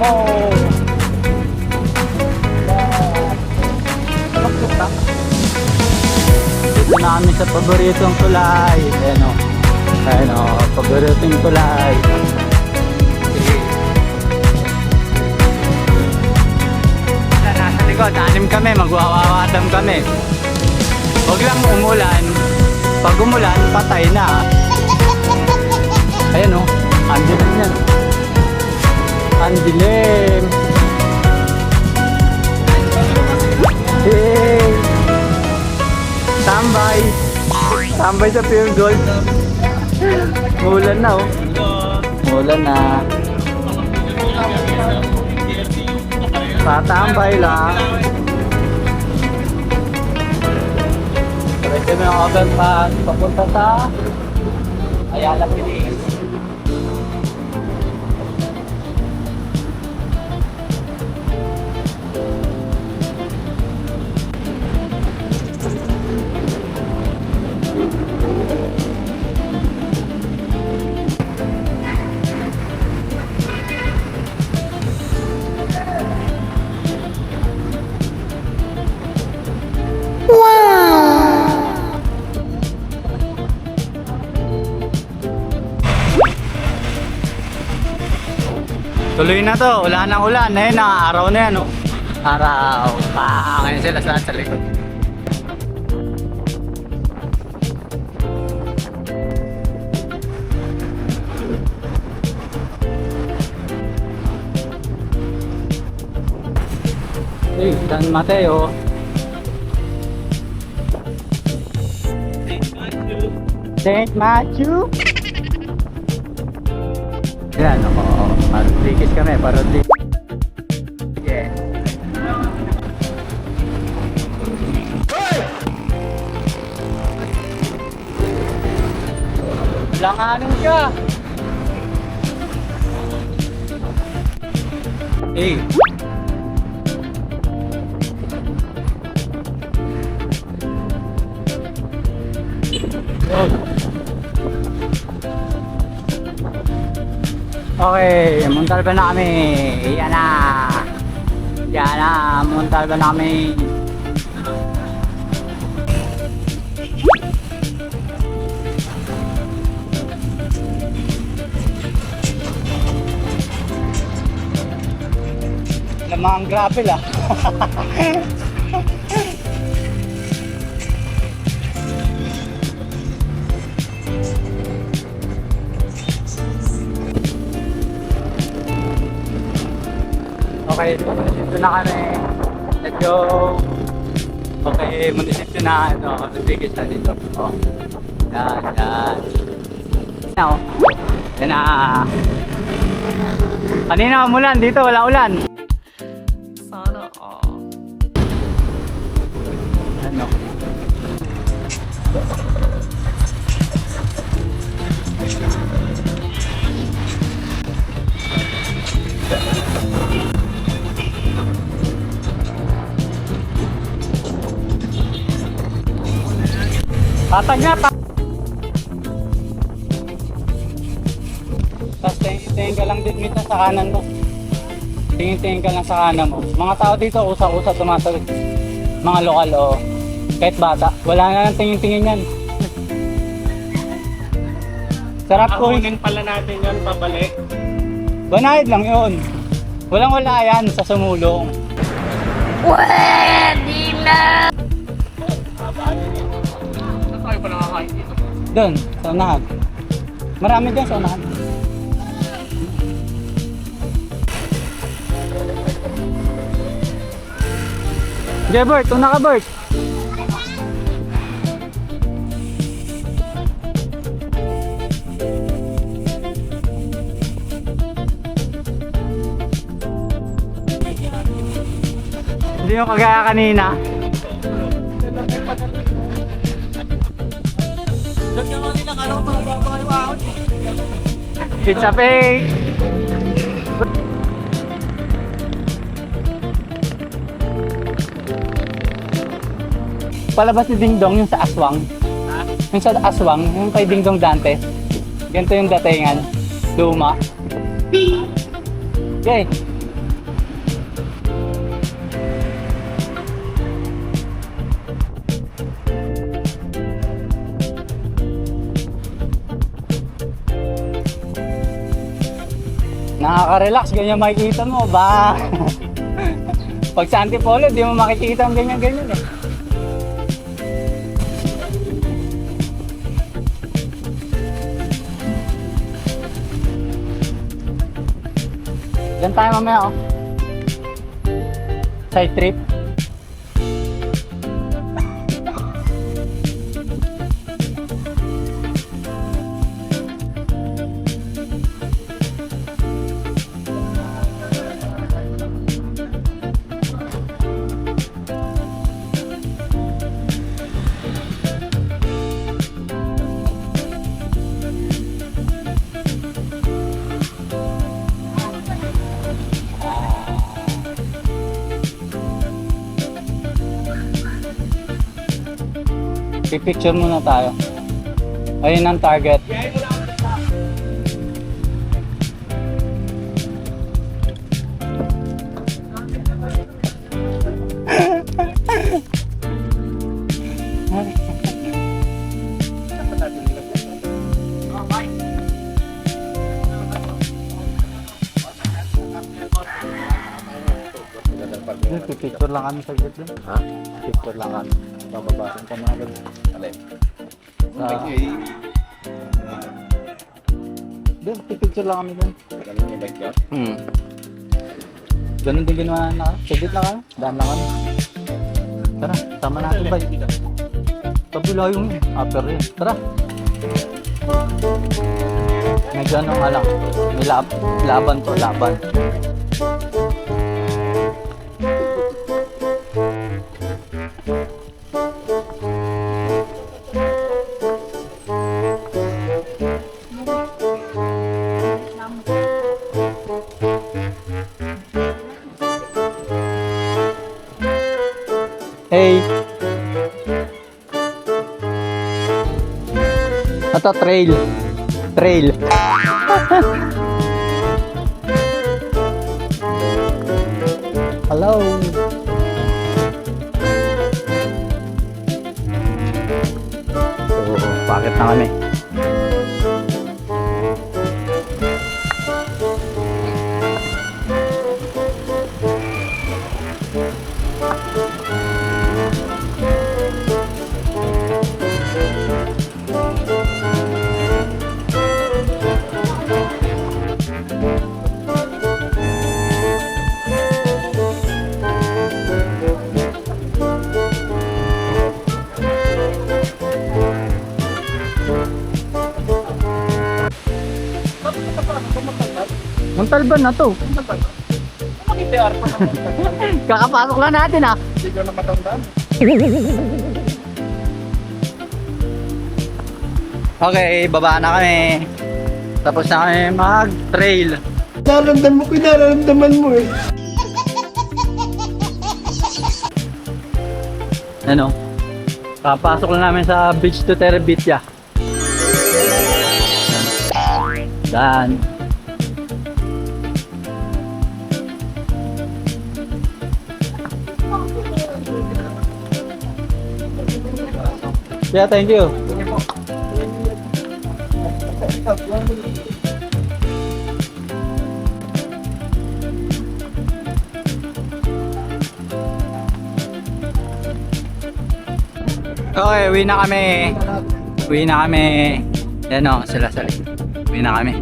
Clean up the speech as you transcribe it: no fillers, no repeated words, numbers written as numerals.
mo. Dito na kami sa paboritong tulay. Ayan o, paboritong tulay. Nasa likod, anim kami, magwawawatam kami. Huwag lang umulan. Pag umulan, patay na. Ayan o, ang dilim yan. Ang dilim. Hey! Tambay! Tambay sa Pure Gold. Umulan na oh. Umulan na. Patambay lang. Diretso na yung overpass papunta sa Ayala Piling. Tuloy na to, wala nang ulan. Ayun na, araw na yan oh. Araw. Ngayon sila sa likod. Hey, San Mateo. Saint Matthew. Yan ako. Marikis kami, parodi. Yeah. Langanin ka. Eh. Okay, Montalban na kami. Yan na. Yan na, Montalban na kami. Lamang gravel ah. Okay, munisipyo na kami. Let's go. Okay, munisipyo na. Ito, bigis na dito. Oh. Yan, yan. Yan o. Yan na. Kanina umulan, dito wala ulan. Sana all. Ano? Patag na pa. Tapos tingin ka lang din dito sa kanan mo. Tingin ka lang sa kanan mo. Mga tao dito usa-usa tumatalog. Mga lokal o kahit bata. Wala na nang tingin-tingin yan. Sarap ko. Akunin pala natin yun pabalik. Banayad lang yun. Walang wala yan sa sumulong. Pwede na! Saan tayo pa nakakain dito? Doon, sa unahan. Marami dyan sa unahan. Okay, Bert, una ka, Bert. Hindi yung kagaya kanina. It's a fake. Palabas ni Ding Dong yung sa aswang. Yung sa aswang, yung kay Ding Dong Dante. Ganito yung datingan. Luma. Okay. Nakaka-relax, ganyan makikita mo ba? Pag sa Antipolo, di mo makikita ang ganyan-ganyan eh. Diyan tayo mamaya oh. Side trip. Picture muna tayo. Ayun ang target. Picture lang kami sa gitna. Ha? Picture lang kami. Bababasin kami agad. Alin? Doon, picture lang kami doon. Ganun yung bike yun? Ganun din ginawa na. Saglit lang kami. Daan lang kami. Tara, sama natin bike. Kabila yung upper yun. Tara. Medyo ano nga lang. May laban to, laban. Hey. Ito trail. Trail. Hello. So, bakit na kami? Montalban na to. Kakapasok lang natin ah. Hindi ko na matandaan. Okay, baba na kami. Tapos na kami mag-trail. Nararamdaman mo, nararamdaman mo eh. Ano? Kakapasok lang namin sa beach to Terabitya. Dan. Yeah, thank you. Okay, uwi na kami. Uwi na kami. Yan o, sila sa likod. Uwi na kami.